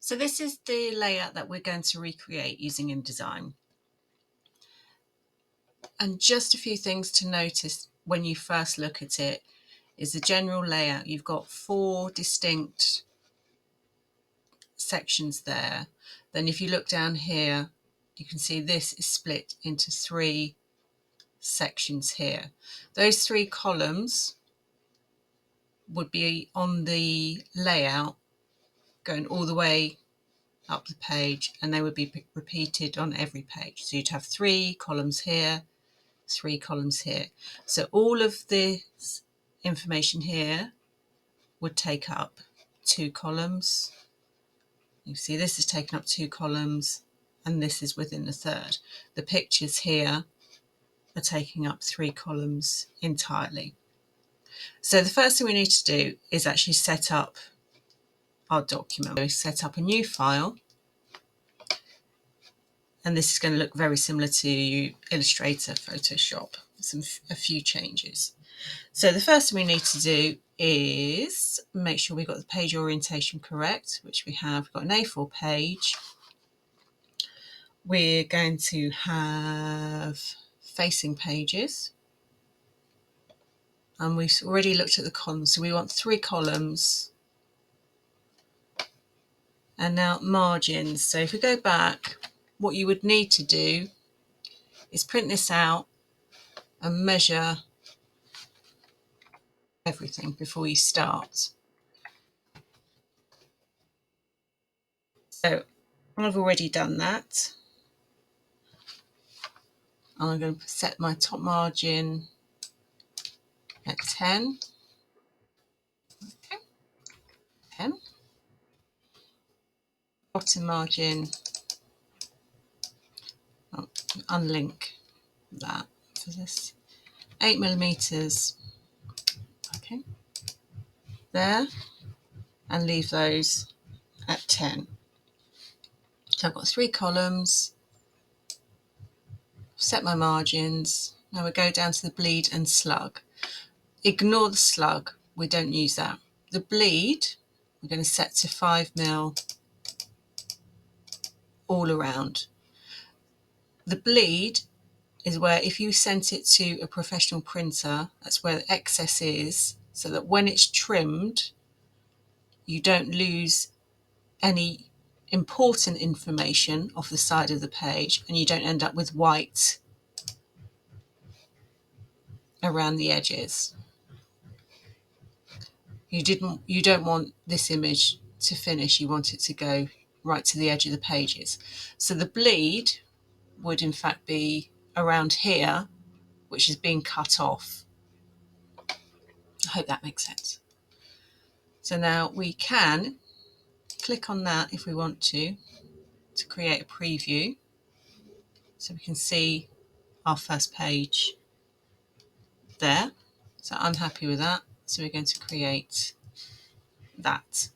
So this is the layout that we're going to recreate using InDesign. And just a few things to notice when you first look at it is the general layout. You've got 4 distinct sections there. Then if you look down here, you can see this is split into 3 sections here. Those 3 columns would be on the layout going all the way up the page, and they would be repeated on every page. So you'd have 3 columns here, 3 columns here. So all of this information here would take up 2 columns. You see this is taking up 2 columns, and this is within the third. The pictures here are taking up 3 columns entirely. So the first thing we need to do is actually set up our document. We set up a new file, and this is going to look very similar to Illustrator, Photoshop, a few changes. So the first thing we need to do is make sure we've got the page orientation correct, which we have. We've got an A4 page. We're going to have facing pages, and we've already looked at the columns, so we want 3 columns. And now margins. So if we go back, what you would need to do is print this out and measure everything before you start. So I've already done that. I'm going to set my top margin at 10. Okay. 10. Bottom margin, I'll unlink that for this, 8mm. Okay, there, and leave those at 10. So I've got 3 columns, set my margins. Now we go down to the bleed and slug. Ignore the slug, we don't use that. The bleed, we're going to set to 5mm all around. The bleed is where if you sent it to a professional printer, that's where the excess is, so that when it's trimmed, you don't lose any important information off the side of the page, and you don't end up with white around the edges. You don't want this image to finish, you want it to go right to the edge of the pages. So the bleed would in fact be around here, which is being cut off. I hope that makes sense. So now we can click on that if we want to create a preview, so we can see our first page there. So I'm happy with that. So we're going to create that.